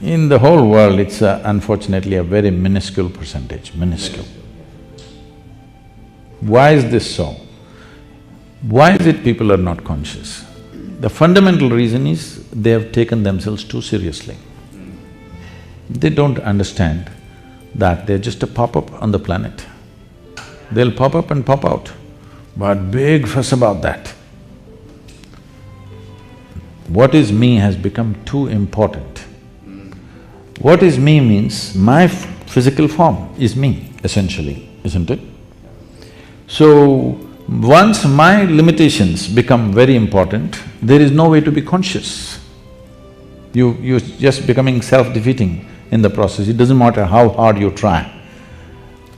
In the whole world, it's unfortunately a very minuscule percentage, minuscule. Why is this so? Why is it people are not conscious? The fundamental reason is they have taken themselves too seriously. They don't understand that they're just a pop-up on the planet. They'll pop up and pop out, but big fuss about that. What is me has become too important. What is me means my physical form is me, essentially, isn't it? So, once my limitations become very important, there is no way to be conscious. You're just becoming self-defeating in the process, it doesn't matter how hard you try.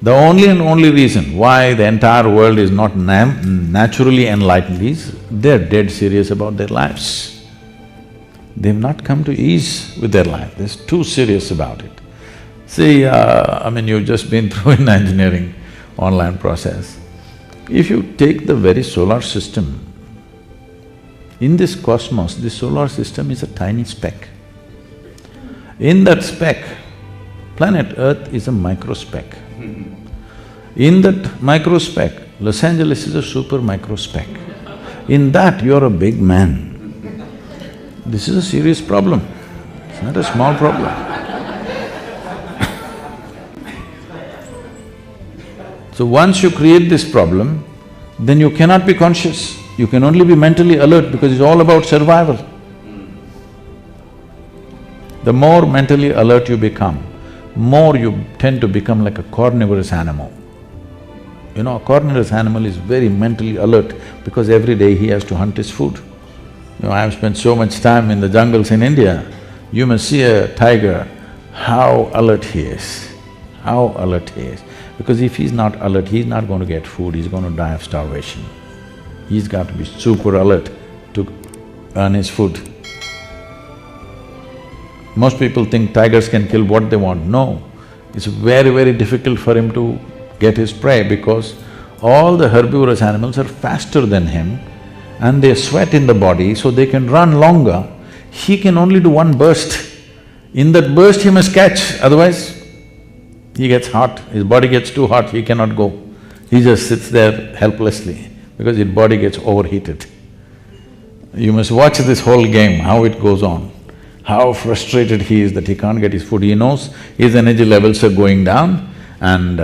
The only and only reason why the entire world is not naturally enlightened is they're dead serious about their lives. They've not come to ease with their life, they're too serious about it. See, you've just been through an engineering online process. If you take the very solar system, in this cosmos, this solar system is a tiny speck. In that speck, planet Earth is a microspeck. In that microspeck, Los Angeles is a super microspeck. In that, you're a big man. This is a serious problem, it's not a small problem. So once you create this problem, then you cannot be conscious, you can only be mentally alert because it's all about survival. The more mentally alert you become, more you tend to become like a carnivorous animal. You know, a carnivorous animal is very mentally alert because every day he has to hunt his food. You know, I have spent so much time in the jungles in India, you must see a tiger, how alert he is, how alert he is. Because if he's not alert, he's not going to get food, he's going to die of starvation. He's got to be super alert to earn his food. Most people think tigers can kill what they want. No, it's very, very difficult for him to get his prey because all the herbivorous animals are faster than him and they sweat in the body, so they can run longer. He can only do one burst. In that burst, he must catch, otherwise he gets hot, his body gets too hot, he cannot go. He just sits there helplessly because his body gets overheated. You must watch this whole game, how it goes on, how frustrated he is that he can't get his food. He knows his energy levels are going down and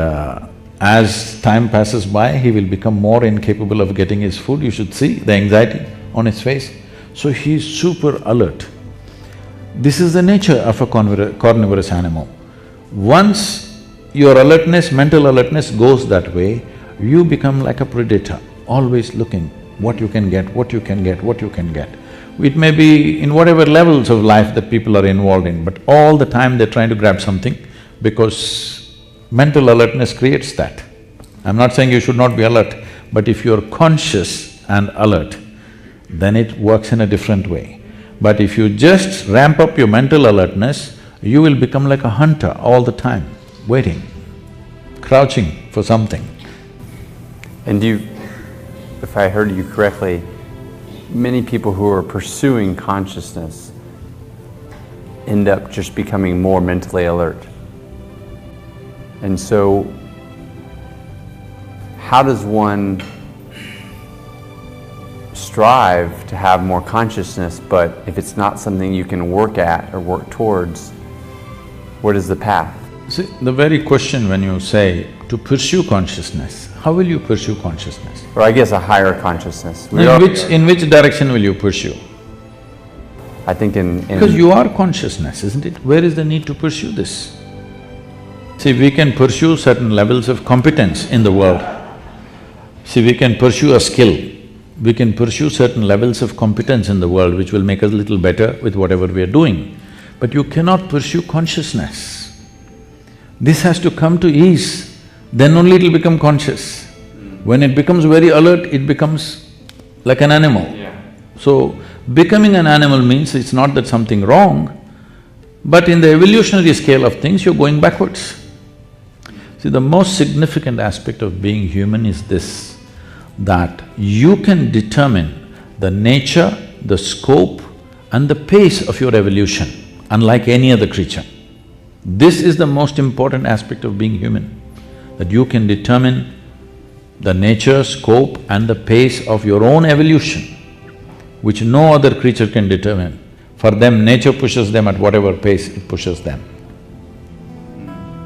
as time passes by, he will become more incapable of getting his food. You should see the anxiety on his face. So he is super alert. This is the nature of a carnivorous animal. Once your alertness, mental alertness goes that way, you become like a predator, always looking what you can get, what you can get, what you can get. It may be in whatever levels of life that people are involved in, but all the time they're trying to grab something because mental alertness creates that. I'm not saying you should not be alert, but if you're conscious and alert, then it works in a different way. But if you just ramp up your mental alertness, you will become like a hunter all the time, waiting, crouching for something. And if I heard you correctly, many people who are pursuing consciousness end up just becoming more mentally alert. And so, how does one strive to have more consciousness, but if it's not something you can work at or work towards, what is the path? See, the very question when you say to pursue consciousness, how will you pursue consciousness? Or I guess a higher consciousness. In which direction will you pursue? I think in… Because you are consciousness, isn't it? Where is the need to pursue this? See, we can pursue certain levels of competence in the world. See, we can pursue a skill, we can pursue certain levels of competence in the world which will make us a little better with whatever we are doing. But you cannot pursue consciousness. This has to come to ease, then only it'll become conscious. When it becomes very alert, it becomes like an animal. So, becoming an animal means it's not that something wrong, but in the evolutionary scale of things, you're going backwards. See, the most significant aspect of being human is this, that you can determine the nature, the scope and the pace of your evolution unlike any other creature. This is the most important aspect of being human, that you can determine the nature, scope and the pace of your own evolution, which no other creature can determine. For them, nature pushes them at whatever pace it pushes them.